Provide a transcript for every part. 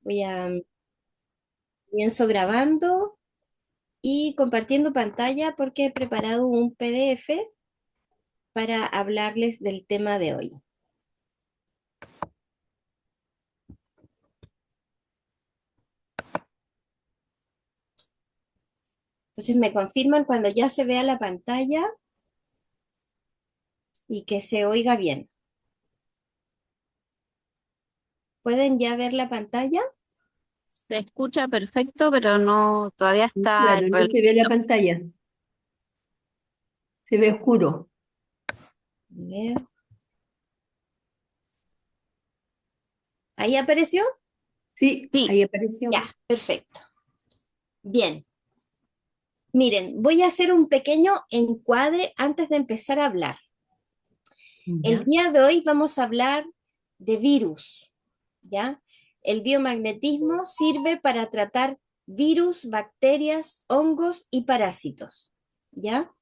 Voy a comienzo grabando y compartiendo pantalla porque he preparado un PDF para hablarles del tema de hoy. Entonces me confirman cuando ya se vea la pantalla y que se oiga bien. ¿Pueden ya ver la pantalla? Se escucha perfecto, pero no, todavía está Claro, no se ve la reluciendo. pantalla, se ve oscuro. A ver. ¿Ahí apareció? Sí, Sí, ahí apareció. Ya, perfecto. Bien. Miren, voy a hacer un pequeño encuadre antes de empezar a hablar. El Ya. día de hoy vamos a hablar de virus, ¿ya? El biomagnetismo sirve para tratar virus, bacterias, hongos y parásitos, ¿ya?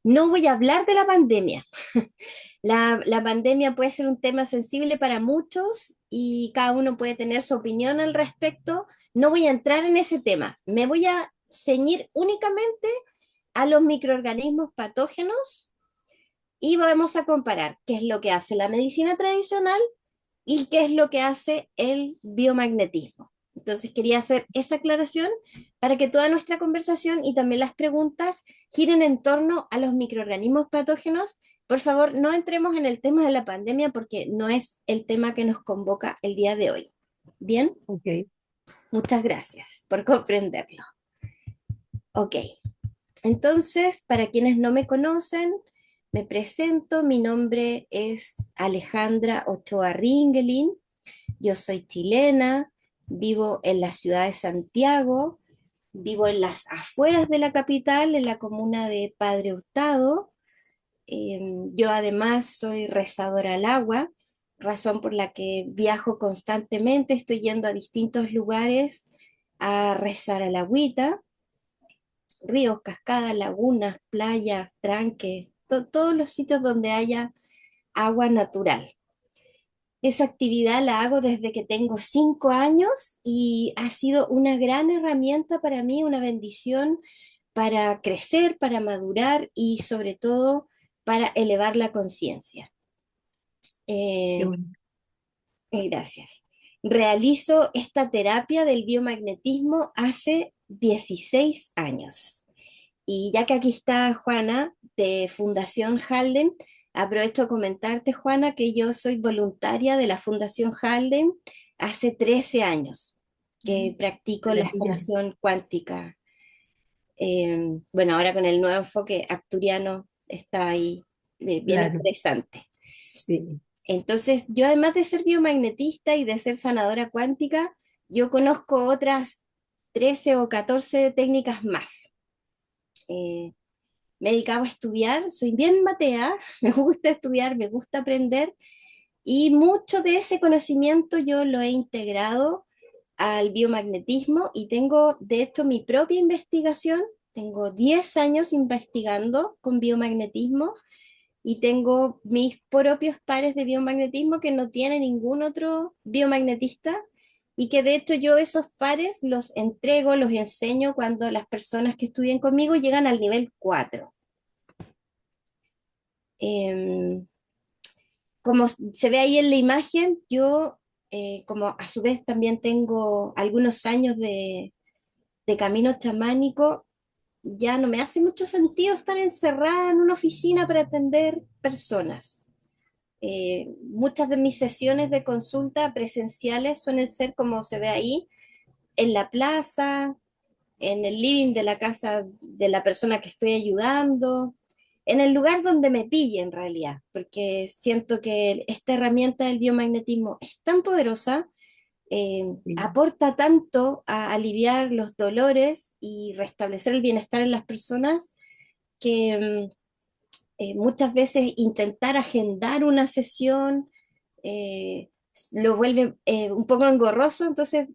No voy a hablar de la pandemia. La pandemia puede ser un tema sensible para muchos y cada uno puede tener su opinión al respecto. No voy a entrar en ese tema. Me voy a ceñir únicamente a los microorganismos patógenos y vamos a comparar qué es lo que hace la medicina tradicional y qué es lo que hace el biomagnetismo. Entonces quería hacer esa aclaración para que toda nuestra conversación y también las preguntas giren en torno a los microorganismos patógenos. Por favor, no entremos en el tema de la pandemia porque no es el tema que nos convoca el día de hoy. Bien, Ok. muchas gracias por comprenderlo. Ok, entonces, para quienes no me conocen, me presento, mi nombre es Alejandra Ochoa Ringelin, yo soy chilena, vivo en la ciudad de Santiago, vivo en las afueras de la capital, en la comuna de Padre Hurtado. Yo además soy rezadora al agua, razón por la que viajo constantemente, estoy yendo a distintos lugares a rezar al agüita, ríos, cascadas, lagunas, playas, tranques, todos los sitios donde haya agua natural. Esa actividad la hago desde que tengo 5 años y ha sido una gran herramienta para mí, una bendición para crecer, para madurar y sobre todo para elevar la conciencia. Qué Eh, bueno. Gracias. Realizo esta terapia del biomagnetismo hace 16 años. Y ya que aquí está Juana de Fundación Halden, aprovecho a comentarte, Juana, que yo soy voluntaria de la Fundación Halden hace 13 años que practico la Maravilla. sanación cuántica. Bueno, ahora con el nuevo enfoque acturiano está ahí bien Claro, interesante. sí. Entonces, yo además de ser biomagnetista y de ser sanadora cuántica, yo conozco otras 13 o 14 técnicas más. Eh, Me he dedicado a estudiar, soy bien matea, me gusta estudiar, me gusta aprender y mucho de ese conocimiento yo lo he integrado al biomagnetismo y tengo de hecho mi propia investigación, tengo 10 años investigando con biomagnetismo y tengo mis propios pares de biomagnetismo que no tiene ningún otro biomagnetista y que de hecho yo esos pares los entrego, los enseño cuando las personas que estudian conmigo llegan al nivel 4. Eh, Como se ve ahí en la imagen, yo, como a su vez también tengo algunos años de camino chamánico, ya no me hace mucho sentido estar encerrada en una oficina para atender personas. Muchas de mis sesiones de consulta presenciales suelen ser como se ve ahí, en la plaza, en el living de la casa de la persona que estoy ayudando, en el lugar donde me pille en realidad, porque siento que esta herramienta del biomagnetismo es tan poderosa, Sí. aporta tanto a aliviar los dolores y restablecer el bienestar en las personas que muchas veces intentar agendar una sesión eh, lo vuelve un poco engorroso, entonces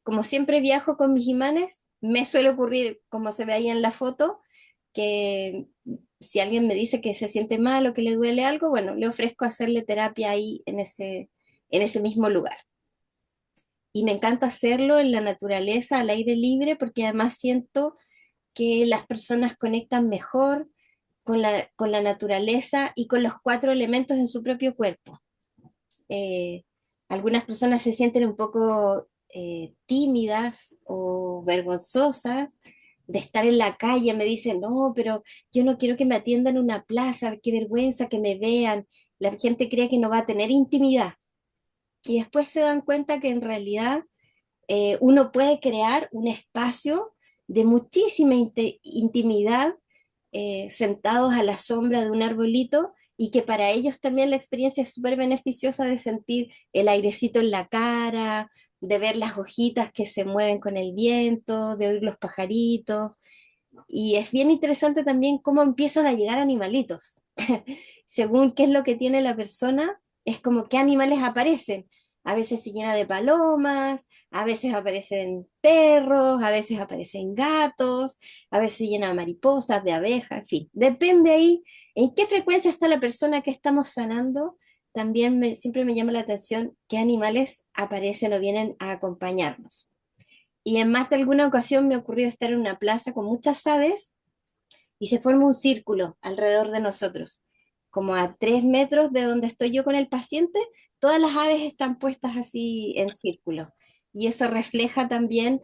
como siempre viajo con mis imanes, me suele ocurrir, como se ve ahí en la foto, que si alguien me dice que se siente mal o que le duele algo, bueno, le ofrezco hacerle terapia ahí en ese mismo lugar. y me encanta hacerlo en la naturaleza, al aire libre, porque además siento que las personas conectan mejor con la naturaleza y con los cuatro elementos en su propio cuerpo. Eh, Algunas personas se sienten un poco tímidas o vergonzosas de estar en la calle, me dicen, no, pero yo no quiero que me atiendan en una plaza, qué vergüenza que me vean, la gente cree que no va a tener intimidad. Y después se dan cuenta que en realidad uno puede crear un espacio de muchísima intimidad sentados a la sombra de un arbolito y que para ellos también la experiencia es súper beneficiosa de sentir el airecito en la cara, de ver las hojitas que se mueven con el viento, de oír los pajaritos. Y es bien interesante también cómo empiezan a llegar animalitos. Según qué es lo que tiene la persona, es como qué animales aparecen. A veces se llena de palomas, a veces aparecen perros, a veces aparecen gatos, a veces se llena de mariposas, de abejas, en fin. Depende ahí en qué frecuencia está la persona que estamos sanando. También siempre me llama la atención qué animales aparecen o vienen a acompañarnos. Y en más de alguna ocasión me ha ocurrido estar en una plaza con muchas aves y se forma un círculo alrededor de nosotros. Como a 3 metros de donde estoy yo con el paciente, todas las aves están puestas así en círculo. Y eso refleja también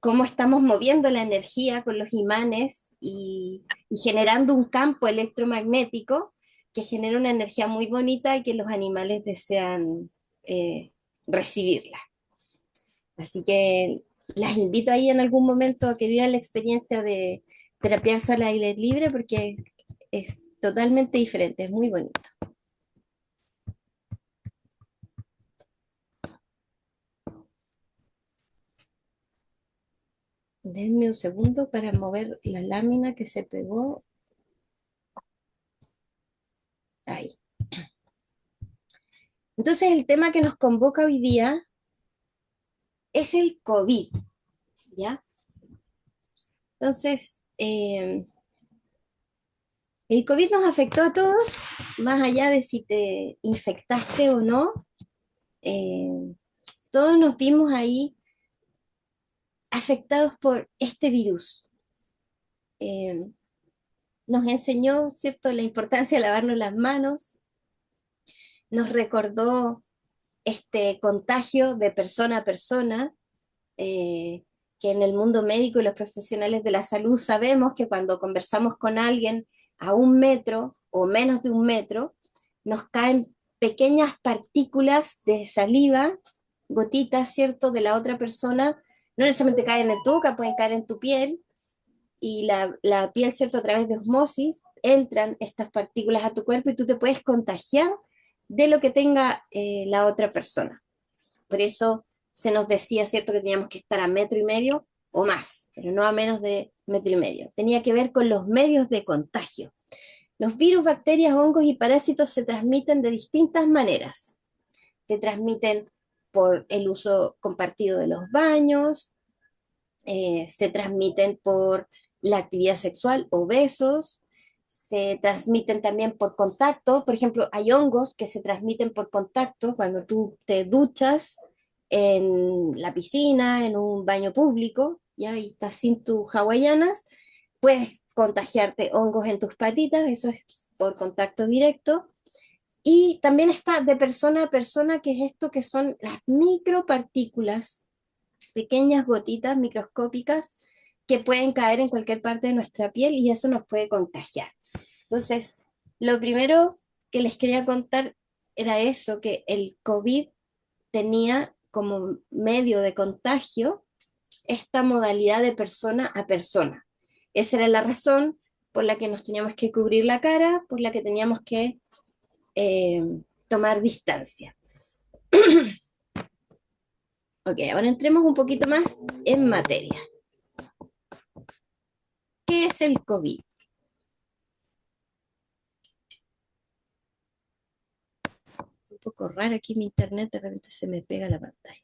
cómo estamos moviendo la energía con los imanes y generando un campo electromagnético que genera una energía muy bonita y que los animales desean eh, recibirla. Así que las invito ahí en algún momento a que vivan la experiencia de terapiarse al aire libre porque es totalmente diferente, es muy bonito. Denme un segundo para mover la lámina que se pegó ahí. Entonces el tema que nos convoca hoy día es el COVID, ¿ya? Entonces, el COVID nos afectó a todos, más allá de si te infectaste o no. eh, Todos nos vimos ahí afectados por este virus. Eh, Nos enseñó, ¿cierto?, la importancia de lavarnos las manos, nos recordó este contagio de persona a persona, eh, que en el mundo médico y los profesionales de la salud sabemos que cuando conversamos con alguien a 1 metro o menos de 1 metro, nos caen pequeñas partículas de saliva, gotitas, ¿cierto?, de la otra persona, no necesariamente caen en tu boca, pueden caer en tu piel, y la piel, ¿cierto? A través de osmosis entran estas partículas a tu cuerpo y tú te puedes contagiar de lo que tenga la otra persona. Por eso se nos decía, ¿cierto?, que teníamos que estar a 1,5 metros o más, pero no a menos de 1,5 metros. Tenía que ver con los medios de contagio. Los virus, bacterias, hongos y parásitos se transmiten de distintas maneras. Se transmiten por el uso compartido de los baños, se transmiten por la actividad sexual o besos, se transmiten también por contacto. Por ejemplo, hay hongos que se transmiten por contacto cuando tú te duchas en la piscina, en un baño público, ya y estás sin tus hawaianas, puedes contagiarte hongos en tus patitas, eso es por contacto directo. Y también está de persona a persona, que es esto que son las micropartículas, pequeñas gotitas microscópicas que pueden caer en cualquier parte de nuestra piel y eso nos puede contagiar. Entonces, lo primero que les quería contar era eso, que el COVID tenía como medio de contagio esta modalidad de persona a persona. Esa era la razón por la que nos teníamos que cubrir la cara, por la que teníamos que eh, tomar distancia. Ok, ahora entremos un poquito más en materia. ¿Qué es el COVID? Es un poco raro aquí mi internet, de repente se me pega la pantalla.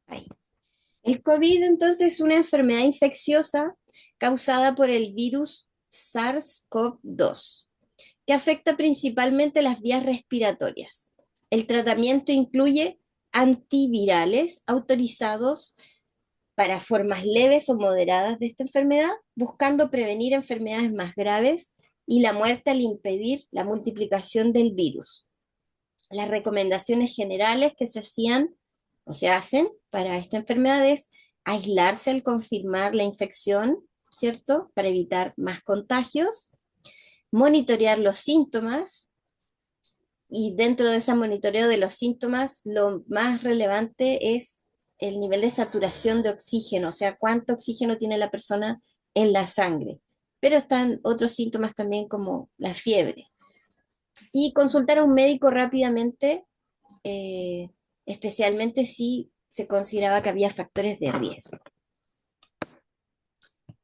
Ahí. El COVID entonces es una enfermedad infecciosa causada por el virus SARS-CoV-2, que afecta principalmente las vías respiratorias. El tratamiento incluye antivirales autorizados para formas leves o moderadas de esta enfermedad, buscando prevenir enfermedades más graves y la muerte al impedir la multiplicación del virus. Las recomendaciones generales que se hacían o se hacen para esta enfermedad es aislarse al confirmar la infección, ¿cierto? Para evitar más contagios, monitorear los síntomas, y dentro de ese monitoreo de los síntomas, lo más relevante es el nivel de saturación de oxígeno, o sea, cuánto oxígeno tiene la persona en la sangre. Pero están otros síntomas también como la fiebre. Y consultar a un médico rápidamente, eh, especialmente si se consideraba que había factores de riesgo.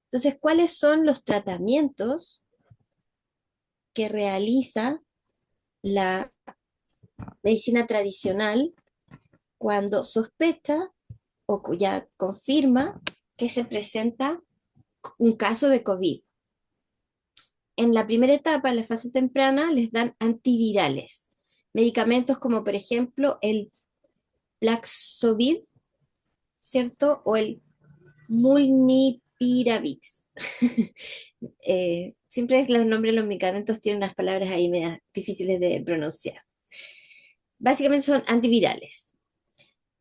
Entonces, ¿cuáles son los tratamientos que realiza la medicina tradicional cuando sospecha o ya confirma que se presenta un caso de COVID? En la primera etapa, en la fase temprana, les dan antivirales, medicamentos como por ejemplo el Paxlovid, ¿cierto? O el Molnupiravix. Siempre los nombres de los medicamentos tienen unas palabras ahí medias difíciles de pronunciar. Básicamente son antivirales.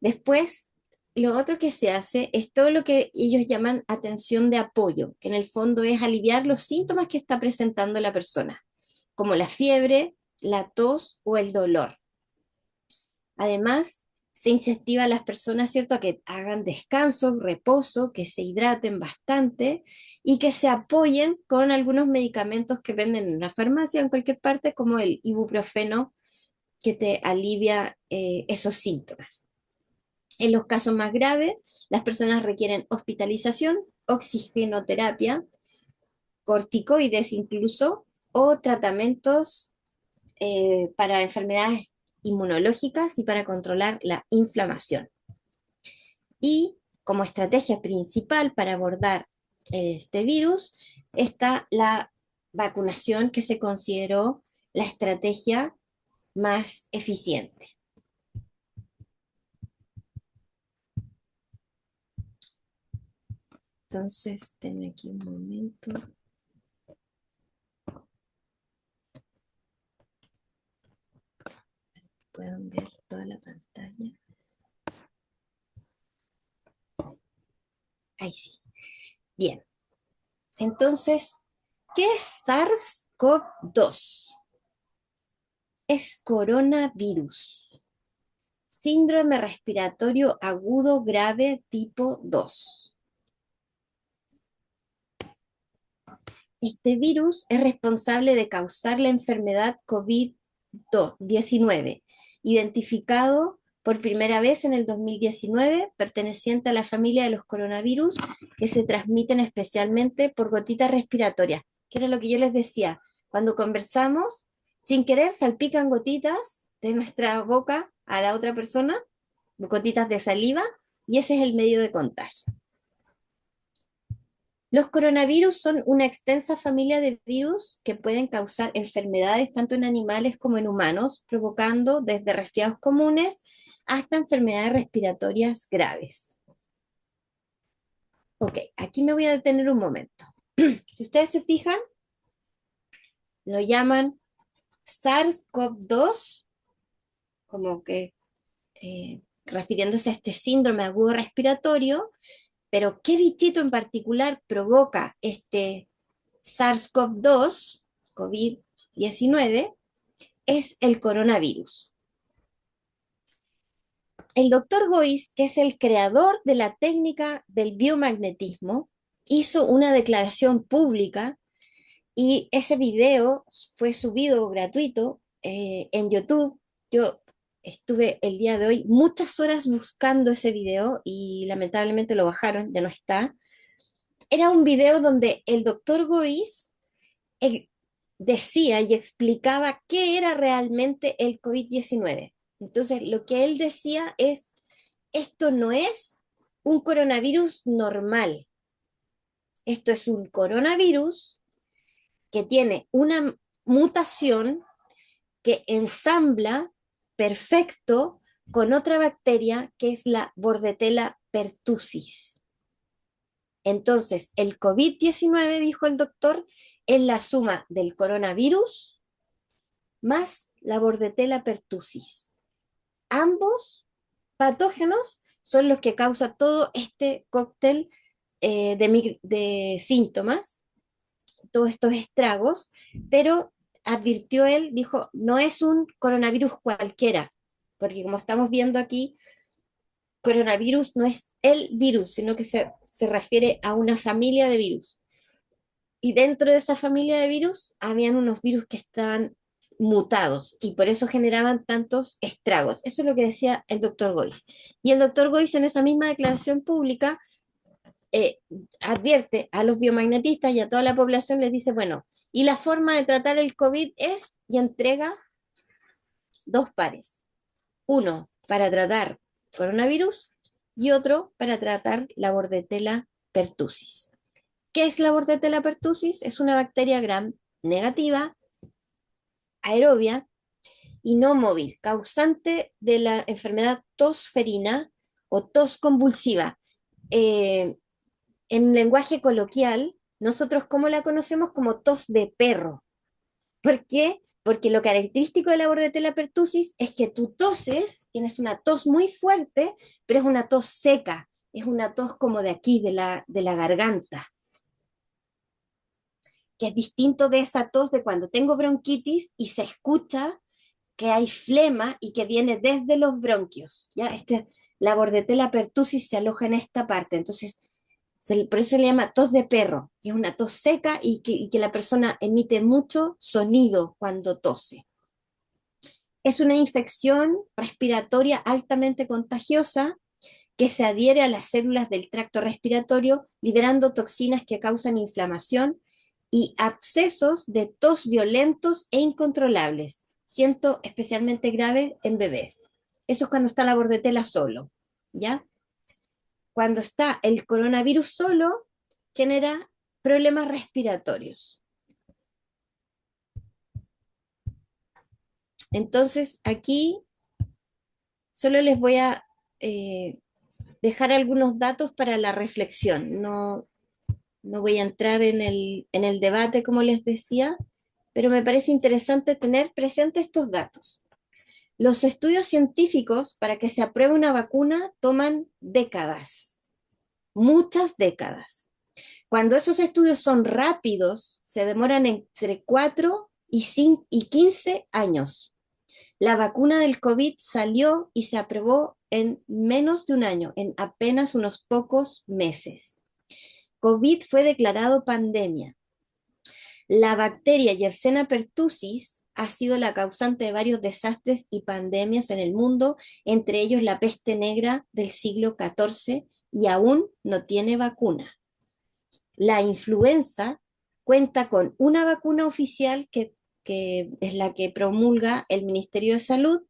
Después, lo otro que se hace es todo lo que ellos llaman atención de apoyo, que en el fondo es aliviar los síntomas que está presentando la persona, como la fiebre, la tos o el dolor. Además, se incentiva a las personas, ¿cierto?, a que hagan descanso, reposo, que se hidraten bastante y que se apoyen con algunos medicamentos que venden en la farmacia, en cualquier parte, como el ibuprofeno, que te alivia esos síntomas. En los casos más graves, las personas requieren hospitalización, oxigenoterapia, corticoides incluso, o tratamientos para enfermedades inmunológicas y para controlar la inflamación. Y como estrategia principal para abordar este virus está la vacunación, que se consideró la estrategia más eficiente. Entonces, tengo aquí un momento. Pueden ver toda la pantalla. Ahí sí. Bien. Entonces, ¿qué es SARS-CoV-2? Es coronavirus. Síndrome respiratorio agudo grave tipo 2. Este virus es responsable de causar la enfermedad COVID-19, identificado por primera vez en el 2019, perteneciente a la familia de los coronavirus que se transmiten especialmente por gotitas respiratorias, que era lo que yo les decía. Cuando conversamos, sin querer salpican gotitas de nuestra boca a la otra persona, gotitas de saliva, y ese es el medio de contagio. Los coronavirus son una extensa familia de virus que pueden causar enfermedades tanto en animales como en humanos, provocando desde resfriados comunes hasta enfermedades respiratorias graves. Ok, aquí me voy a detener un momento. Si ustedes se fijan, lo llaman SARS-CoV-2, como que refiriéndose a este síndrome agudo respiratorio, pero ¿qué bichito en particular provoca este SARS-CoV-2, COVID-19? Es el coronavirus. El doctor Gois, que es el creador de la técnica del biomagnetismo, hizo una declaración pública y ese video fue subido gratuito en YouTube. Yo estuve el día de hoy muchas horas buscando ese video y lamentablemente lo bajaron, ya no está. Era un video donde el doctor Gois decía y explicaba qué era realmente el COVID-19. Entonces, lo que él decía es, esto no es un coronavirus normal. Esto es un coronavirus que tiene una mutación que ensambla perfecto con otra bacteria que es la Bordetella pertussis. Entonces, el COVID-19, dijo el doctor, es la suma del coronavirus más la Bordetella pertussis. Ambos patógenos son los que causan todo este cóctel de síntomas, todos estos estragos, pero advirtió él, dijo, no es un coronavirus cualquiera, porque como estamos viendo aquí, coronavirus no es el virus, sino que se refiere a una familia de virus. Y dentro de esa familia de virus, habían unos virus que estaban mutados y por eso generaban tantos estragos. Eso es lo que decía el doctor Goiz. Y el doctor Goiz en esa misma declaración pública eh, advierte a los biomagnetistas y a toda la población, les dice, bueno, y la forma de tratar el COVID es, y entrega dos pares. Uno para tratar coronavirus y otro para tratar la Bordetella pertussis. ¿Qué es la Bordetella pertussis? Es una bacteria gram negativa, aerobia y no móvil, causante de la enfermedad tosferina o tos convulsiva. En lenguaje coloquial, nosotros ¿cómo la conocemos? Como tos de perro. ¿Por qué? Porque lo característico de la Bordetella pertussis es que tú toses, tienes una tos muy fuerte, pero es una tos seca, es una tos como de aquí, de la garganta, que es distinto de esa tos de cuando tengo bronquitis y se escucha que hay flema y que viene desde los bronquios. ¿Ya? La Bordetella pertussis se aloja en esta parte, entonces por eso se le llama tos de perro, que es una tos seca y que la persona emite mucho sonido cuando tose. Es una infección respiratoria altamente contagiosa que se adhiere a las células del tracto respiratorio, liberando toxinas que causan inflamación y abscesos de tos violentos e incontrolables, siendo especialmente grave en bebés. Eso es cuando está la Bordetella solo, ¿ya? Cuando está el coronavirus solo, genera problemas respiratorios. Entonces, aquí solo les voy a dejar algunos datos para la reflexión. No voy a entrar en el debate, como les decía, pero me parece interesante tener presente estos datos. Los estudios científicos para que se apruebe una vacuna toman décadas, muchas décadas. Cuando esos estudios son rápidos, se demoran entre 4 y 15 años. La vacuna del COVID salió y se aprobó en menos de un año, en apenas unos pocos meses. COVID fue declarado pandemia. La bacteria Yersinia pertussis ha sido la causante de varios desastres y pandemias en el mundo, entre ellos la peste negra del siglo XIV, y aún no tiene vacuna. La influenza cuenta con una vacuna oficial que es la que promulga el Ministerio de Salud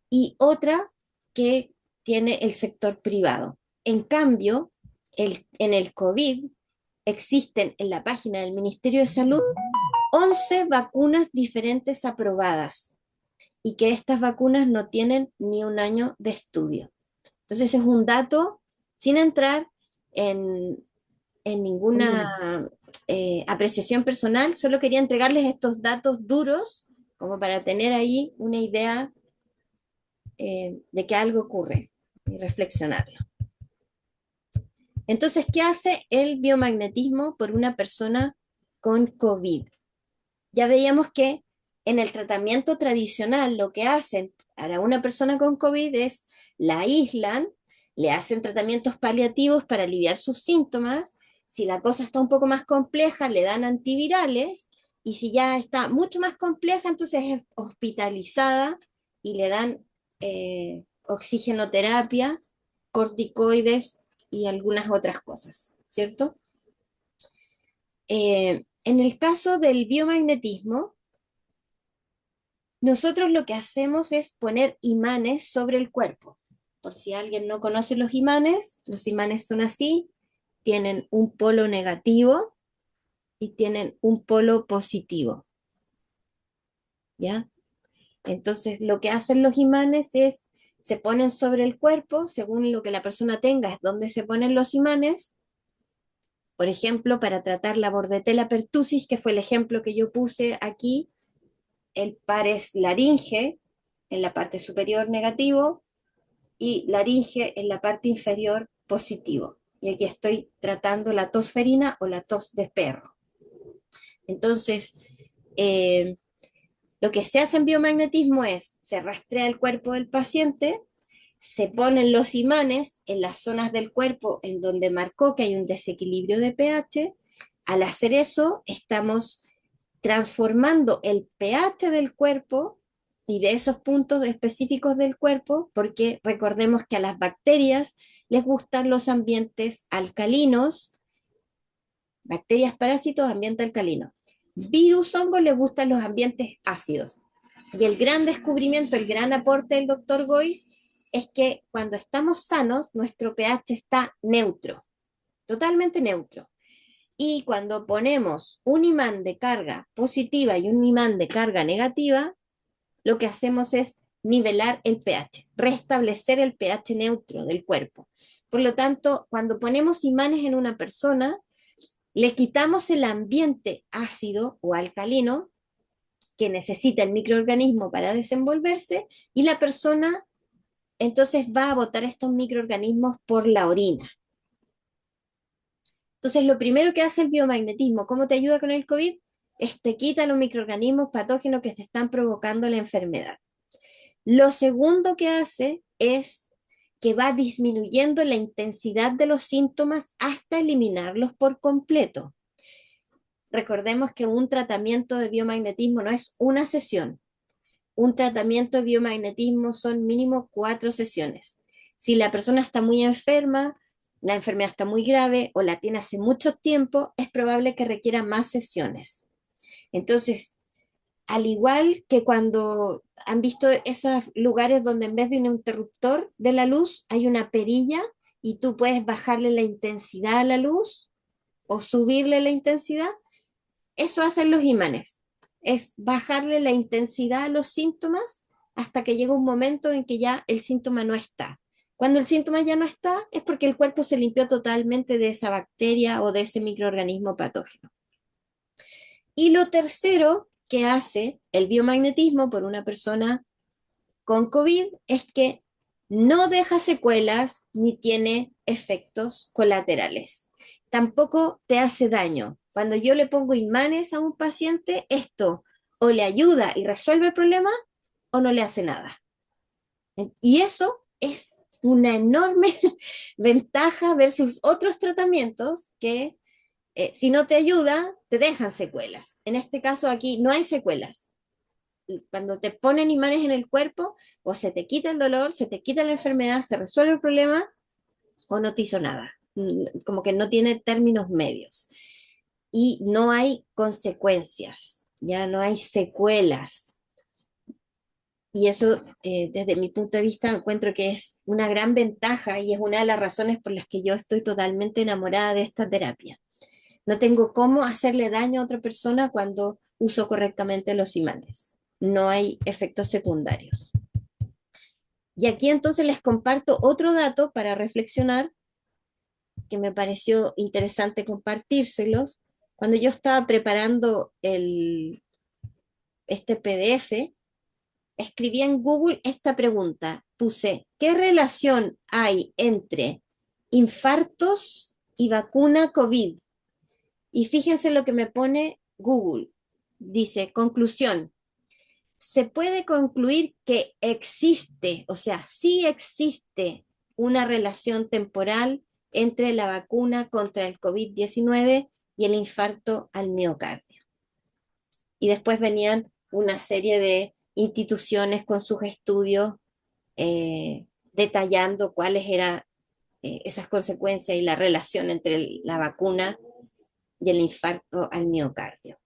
y otra que tiene el sector privado. En cambio, en el COVID existen en la página del Ministerio de Salud 11 vacunas diferentes aprobadas y que estas vacunas no tienen ni un año de estudio. Entonces es un dato sin entrar en ninguna apreciación personal, solo quería entregarles estos datos duros como para tener ahí una idea de que algo ocurre y reflexionarlo. Entonces, ¿qué hace el biomagnetismo por una persona con COVID? Ya veíamos que en el tratamiento tradicional lo que hacen para una persona con COVID es la aíslan, le hacen tratamientos paliativos para aliviar sus síntomas. Si la cosa está un poco más compleja, le dan antivirales, y si ya está mucho más compleja, entonces es hospitalizada y le dan oxigenoterapia, corticoides y algunas otras cosas, ¿cierto? En el caso del biomagnetismo, nosotros lo que hacemos es poner imanes sobre el cuerpo. Por si alguien no conoce los imanes son así, tienen un polo negativo y tienen un polo positivo, ¿ya? Entonces, lo que hacen los imanes es, se ponen sobre el cuerpo, según lo que la persona tenga, es donde se ponen los imanes. Por ejemplo, para tratar la Bordetella pertussis, que fue el ejemplo que yo puse aquí, el par es laringe, en la parte superior negativo, y laringe en la parte inferior positivo. Y aquí estoy tratando la tos ferina o la tos de perro. Entonces, eh, lo que se hace en biomagnetismo es, se rastrea el cuerpo del paciente, se ponen los imanes en las zonas del cuerpo en donde marcó que hay un desequilibrio de pH. Al hacer eso, estamos transformando el pH del cuerpo y de esos puntos específicos del cuerpo, porque recordemos que a las bacterias les gustan los ambientes alcalinos, bacterias parásitos, ambiente alcalino. Virus, hongos les gustan los ambientes ácidos. Y el gran descubrimiento, el gran aporte del doctor Goiz es que cuando estamos sanos, nuestro pH está neutro, totalmente neutro. Y cuando ponemos un imán de carga positiva y un imán de carga negativa, lo que hacemos es nivelar el pH, restablecer el pH neutro del cuerpo. Por lo tanto, cuando ponemos imanes en una persona, le quitamos el ambiente ácido o alcalino que necesita el microorganismo para desenvolverse y la persona entonces va a botar estos microorganismos por la orina. Entonces, lo primero que hace el biomagnetismo, ¿cómo te ayuda con el COVID? Es te quita los microorganismos patógenos que te están provocando la enfermedad. Lo segundo que hace es que va disminuyendo la intensidad de los síntomas hasta eliminarlos por completo. Recordemos que un tratamiento de biomagnetismo no es una sesión. Un tratamiento de biomagnetismo son mínimo 4 sesiones. Si la persona está muy enferma, la enfermedad está muy grave o la tiene hace mucho tiempo, es probable que requiera más sesiones. Entonces, al igual que cuando han visto esos lugares donde en vez de un interruptor de la luz hay una perilla y tú puedes bajarle la intensidad a la luz o subirle la intensidad, eso hacen los imanes, es bajarle la intensidad a los síntomas hasta que llega un momento en que ya el síntoma no está. Cuando el síntoma ya no está, es porque el cuerpo se limpió totalmente de esa bacteria o de ese microorganismo patógeno. Y lo tercero que hace el biomagnetismo por una persona con COVID es que no deja secuelas ni tiene efectos colaterales. Tampoco te hace daño. Cuando yo le pongo imanes a un paciente, esto o le ayuda y resuelve el problema o no le hace nada. Y eso es una enorme ventaja versus otros tratamientos que si no te ayuda, te dejan secuelas. En este caso aquí no hay secuelas. Cuando te ponen imanes en el cuerpo, o se te quita el dolor, se te quita la enfermedad, se resuelve el problema, o no te hizo nada. Como que no tiene términos medios. Y no hay consecuencias, ya no hay secuelas. Y eso, desde mi punto de vista, encuentro que es una gran ventaja y es una de las razones por las que yo estoy totalmente enamorada de esta terapia. No tengo cómo hacerle daño a otra persona cuando uso correctamente los imanes. No hay efectos secundarios. Y aquí entonces les comparto otro dato para reflexionar que me pareció interesante compartírselos. Cuando yo estaba preparando este PDF, escribí en Google esta pregunta. Puse, ¿qué relación hay entre infartos y vacuna COVID? Y fíjense lo que me pone Google. Dice, conclusión, se puede concluir que existe, o sea, sí existe una relación temporal entre la vacuna contra el COVID-19 y el infarto al miocardio. Y después venían una serie de instituciones con sus estudios detallando cuáles eran esas consecuencias y la relación entre la vacuna y el infarto al miocardio.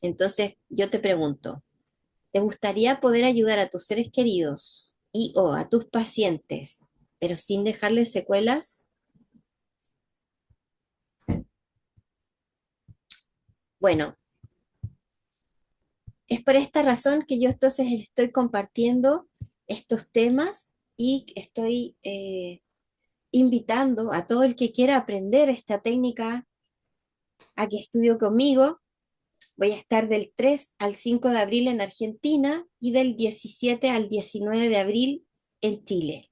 Entonces, yo te pregunto, ¿te gustaría poder ayudar a tus seres queridos y o a tus pacientes, pero sin dejarles secuelas? Bueno, es por esta razón que yo entonces estoy compartiendo estos temas y estoy invitando a todo el que quiera aprender esta técnica a que estudie conmigo. Voy a estar del 3 al 5 de abril en Argentina y del 17 al 19 de abril en Chile.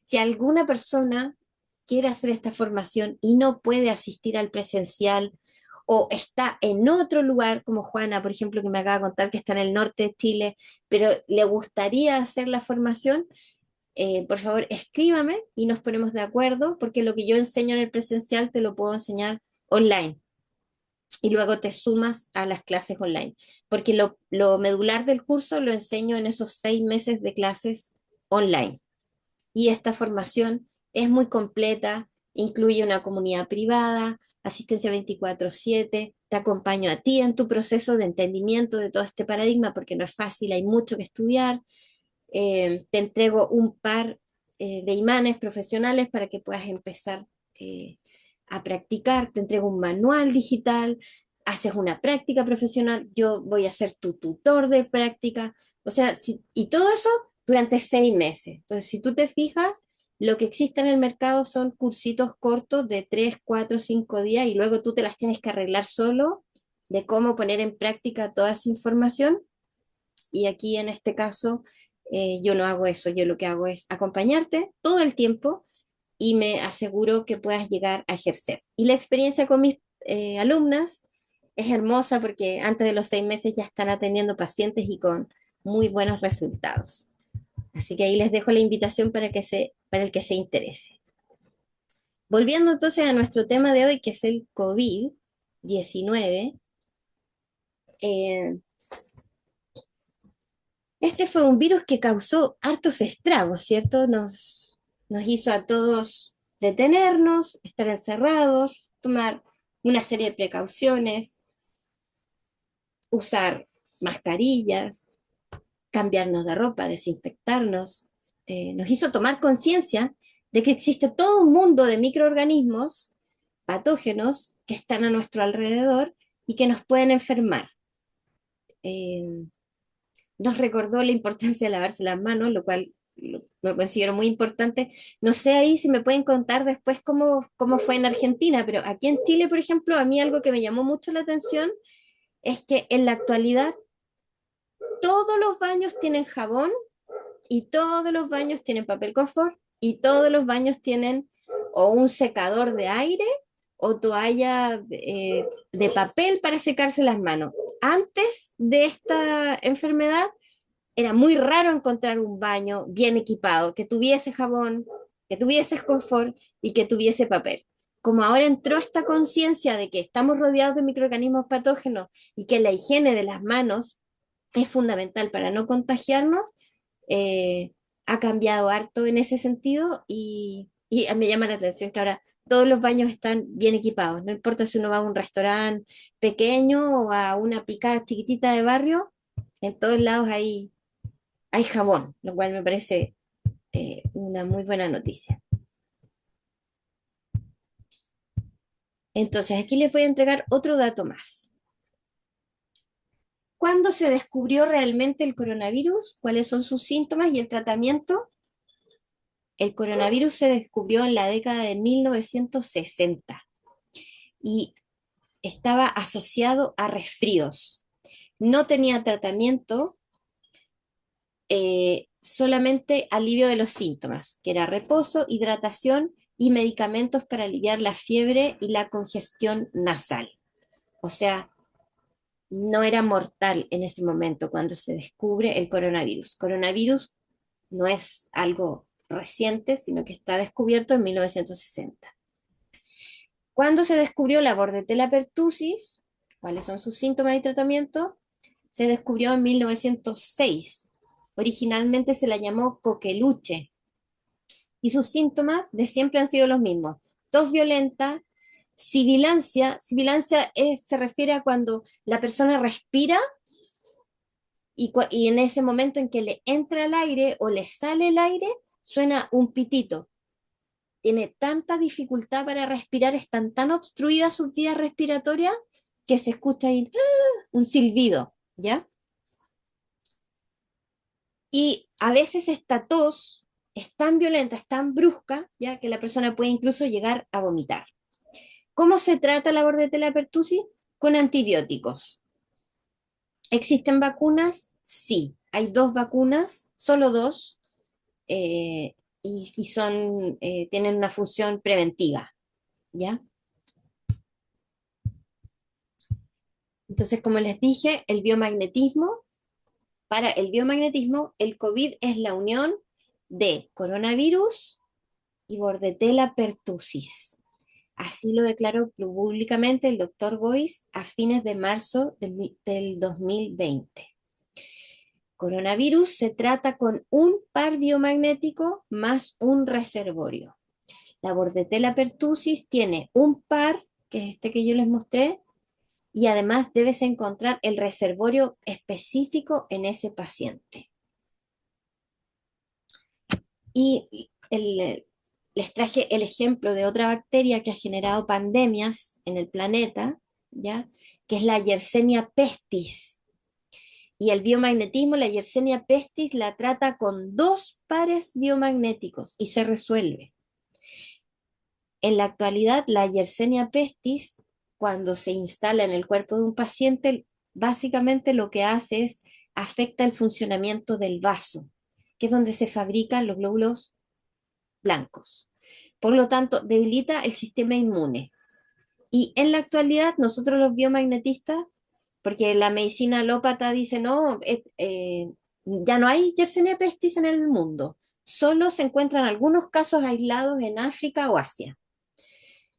Si alguna persona quiere hacer esta formación y no puede asistir al presencial o está en otro lugar, como Juana, por ejemplo, que me acaba de contar que está en el norte de Chile, pero le gustaría hacer la formación, por favor escríbame y nos ponemos de acuerdo, porque lo que yo enseño en el presencial te lo puedo enseñar online y luego te sumas a las clases online, porque lo medular del curso lo enseño en esos 6 meses de clases online. Y esta formación es muy completa, incluye una comunidad privada, asistencia 24/7, te acompaño a ti en tu proceso de entendimiento de todo este paradigma, porque no es fácil, hay mucho que estudiar. Te entrego un par de imanes profesionales para que puedas empezar a practicar, te entrego un manual digital, haces una práctica profesional, yo voy a ser tu tutor de práctica, o sea, y todo eso durante 6 meses. Entonces, si tú te fijas, lo que existe en el mercado son cursitos cortos de 3, 4, 5 días y luego tú te las tienes que arreglar solo de cómo poner en práctica toda esa información. Y aquí en este caso, yo no hago eso, yo lo que hago es acompañarte todo el tiempo y me aseguro que puedas llegar a ejercer. Y la experiencia con mis alumnas es hermosa porque antes de los 6 meses ya están atendiendo pacientes y con muy buenos resultados. Así que ahí les dejo la invitación para el que se interese. Volviendo entonces a nuestro tema de hoy, que es el COVID-19, eh, este fue un virus que causó hartos estragos, ¿cierto? Nos hizo a todos detenernos, estar encerrados, tomar una serie de precauciones, usar mascarillas, cambiarnos de ropa, desinfectarnos. Nos hizo tomar conciencia de que existe todo un mundo de microorganismos patógenos que están a nuestro alrededor y que nos pueden enfermar. Eh, nos recordó la importancia de lavarse las manos, lo cual lo considero muy importante. No sé ahí si me pueden contar después cómo fue en Argentina, pero aquí en Chile, por ejemplo, a mí algo que me llamó mucho la atención es que en la actualidad todos los baños tienen jabón y todos los baños tienen papel confort y todos los baños tienen o un secador de aire o toalla de papel para secarse las manos. Antes de esta enfermedad, era muy raro encontrar un baño bien equipado, que tuviese jabón, que tuviese confort y que tuviese papel. Como ahora entró esta conciencia de que estamos rodeados de microorganismos patógenos y que la higiene de las manos es fundamental para no contagiarnos, ha cambiado harto en ese sentido y me llama la atención que ahora todos los baños están bien equipados. No importa si uno va a un restaurante pequeño o a una picada chiquitita de barrio, en todos lados hay jabón, lo cual me parece una muy buena noticia. Entonces, aquí les voy a entregar otro dato más. ¿Cuándo se descubrió realmente el coronavirus? ¿Cuáles son sus síntomas y el tratamiento? El coronavirus se descubrió en la década de 1960 y estaba asociado a resfríos. No tenía tratamiento, solamente alivio de los síntomas, que era reposo, hidratación y medicamentos para aliviar la fiebre y la congestión nasal. O sea, no era mortal en ese momento cuando se descubre el coronavirus. Coronavirus no es algo reciente, sino que está descubierto en 1960. Cuando se descubrió la Bordetella pertussis, cuáles son sus síntomas y tratamiento, se descubrió en 1906. Originalmente se la llamó coqueluche y sus síntomas de siempre han sido los mismos. Tos violenta, sibilancia. Sibilancia se refiere a cuando la persona respira y en ese momento en que le entra el aire o le sale el aire, suena un pitito. Tiene tanta dificultad para respirar, están tan obstruidas sus vías respiratorias que se escucha ahí un silbido, ¿ya? Y a veces esta tos es tan violenta, es tan brusca, ¿ya? Que la persona puede incluso llegar a vomitar. ¿Cómo se trata la bordetella pertussis? Con antibióticos. ¿Existen vacunas? Sí, hay 2 vacunas, solo 2, y son, tienen una función preventiva, ¿ya? Entonces, como les dije, para el biomagnetismo, el COVID es la unión de coronavirus y bordetella pertussis. Así lo declaró públicamente el doctor Boyce a fines de marzo del 2020. Coronavirus se trata con un par biomagnético más un reservorio. La bordetella pertussis tiene un par, que es este que yo les mostré, y además debes encontrar el reservorio específico en ese paciente. Y les traje el ejemplo de otra bacteria que ha generado pandemias en el planeta, ¿ya? Que es la Yersinia pestis. Y el biomagnetismo, la Yersinia pestis, la trata con 2 pares biomagnéticos y se resuelve. En la actualidad, la Yersinia pestis, cuando se instala en el cuerpo de un paciente, básicamente lo que hace es afecta el funcionamiento del vaso, que es donde se fabrican los glóbulos blancos. Por lo tanto, debilita el sistema inmune. Y en la actualidad, nosotros los biomagnetistas, porque la medicina alópata dice, no, ya no hay Yersinia pestis en el mundo, solo se encuentran algunos casos aislados en África o Asia.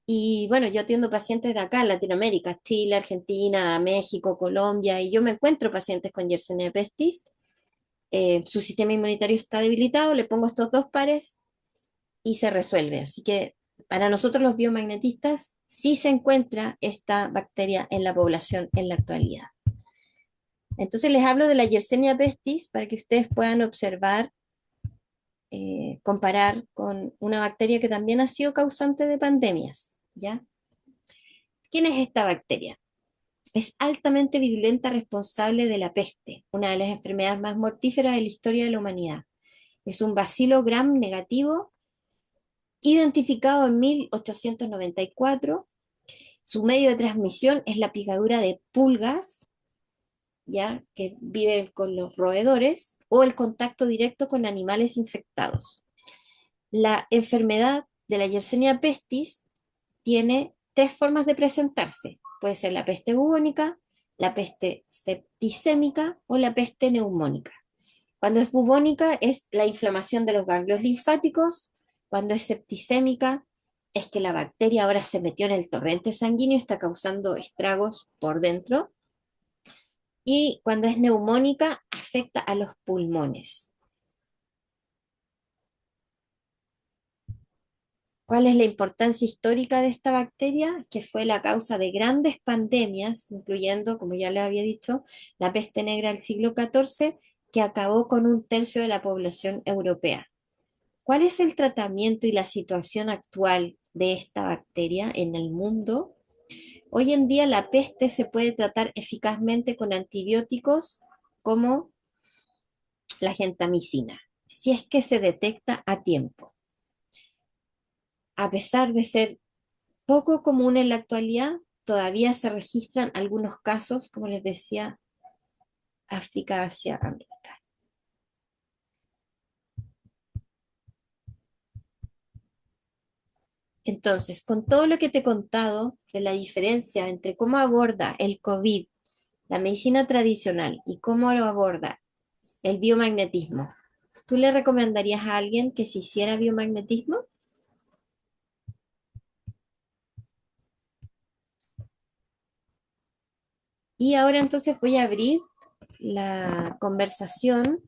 Y bueno, yo atiendo pacientes de acá en Latinoamérica, Chile, Argentina, México, Colombia, y yo me encuentro pacientes con Yersinia pestis. Su sistema inmunitario está debilitado, le pongo estos 2 pares y se resuelve. Así que para nosotros los biomagnetistas sí se encuentra esta bacteria en la población en la actualidad. Entonces les hablo de la Yersinia pestis para que ustedes puedan observar, comparar con una bacteria que también ha sido causante de pandemias, ¿ya? ¿Quién es esta bacteria? Es altamente virulenta, responsable de la peste, una de las enfermedades más mortíferas de la historia de la humanidad. Es un bacilo gram negativo identificado en 1894. Su medio de transmisión es la picadura de pulgas, ¿ya? Que viven con los roedores, o el contacto directo con animales infectados. La enfermedad de la Yersinia pestis tiene 3 formas de presentarse. Puede ser la peste bubónica, la peste septicémica o la peste neumónica. Cuando es bubónica es la inflamación de los ganglios linfáticos. Cuando es septicémica es que la bacteria ahora se metió en el torrente sanguíneo y está causando estragos por dentro. Y cuando es neumónica afecta a los pulmones. ¿Cuál es la importancia histórica de esta bacteria? Que fue la causa de grandes pandemias, incluyendo, como ya les había dicho, la peste negra del siglo XIV, que acabó con 1/3 de la población europea. ¿Cuál es el tratamiento y la situación actual de esta bacteria en el mundo? Hoy en día la peste se puede tratar eficazmente con antibióticos como la gentamicina, si es que se detecta a tiempo. A pesar de ser poco común en la actualidad, todavía se registran algunos casos, como les decía, África, Asia, América. Entonces, con todo lo que te he contado de la diferencia entre cómo aborda el COVID la medicina tradicional y cómo lo aborda el biomagnetismo, ¿tú le recomendarías a alguien que se hiciera biomagnetismo? Y ahora entonces voy a abrir la conversación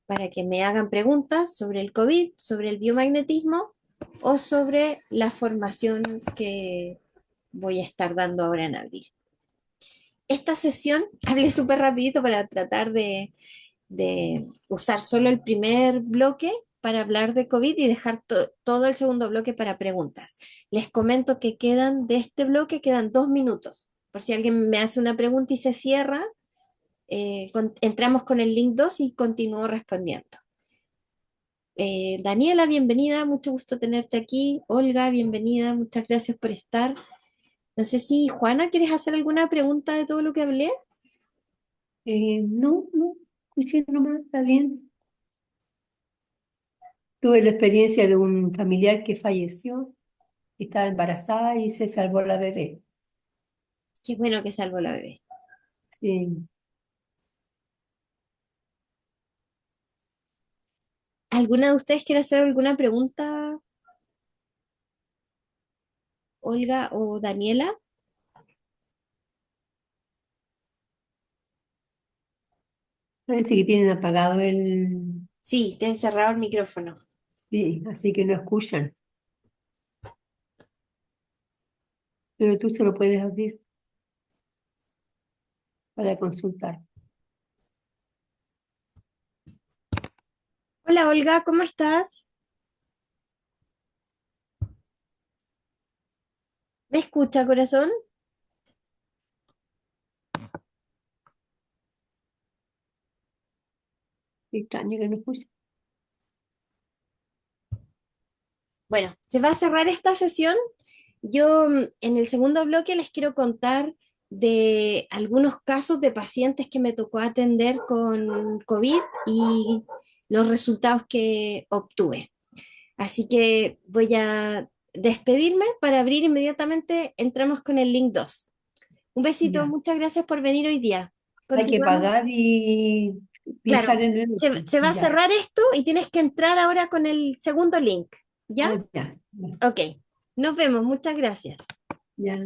para que me hagan preguntas sobre el COVID, sobre el biomagnetismo o sobre la formación que voy a estar dando ahora en abril. Esta sesión hablé súper rapidito para tratar de usar solo el primer bloque para hablar de COVID y dejar todo el segundo bloque para preguntas. Les comento que quedan de este bloque, quedan 2 minutos. por si alguien me hace una pregunta y se cierra, entramos con el link 2 y continúo respondiendo. Daniela, bienvenida, mucho gusto tenerte aquí. Olga, bienvenida, muchas gracias por estar. No sé si, Juana, ¿quieres hacer alguna pregunta de todo lo que hablé? No, no, escuché nomás, está bien. Tuve la experiencia de un familiar que falleció, que estaba embarazada y se salvó la bebé. Qué bueno que salvó la bebé. Sí. ¿Alguna de ustedes quiere hacer alguna pregunta, Olga o Daniela? Parece que tienen apagado el... Sí, te he cerrado el micrófono. Sí, así que no escuchan. Pero tú se lo puedes abrir para consultar. Hola, Olga, ¿cómo estás? ¿Me escucha, corazón? Qué extraño que no escuchen. Bueno, se va a cerrar esta sesión. Yo en el segundo bloque les quiero contar de algunos casos de pacientes que me tocó atender con COVID y los resultados que obtuve. Así que voy a despedirme para abrir inmediatamente. Entramos con el link 2. Un besito, Ya. muchas gracias por venir hoy día. Hay que Continuamos. pagar y Claro, pinchar en el otro. se va a Ya. cerrar esto y tienes que entrar ahora con el segundo link. ¿Ya? Ah, ya. Ya. Ok. Nos vemos. Muchas gracias. Ya.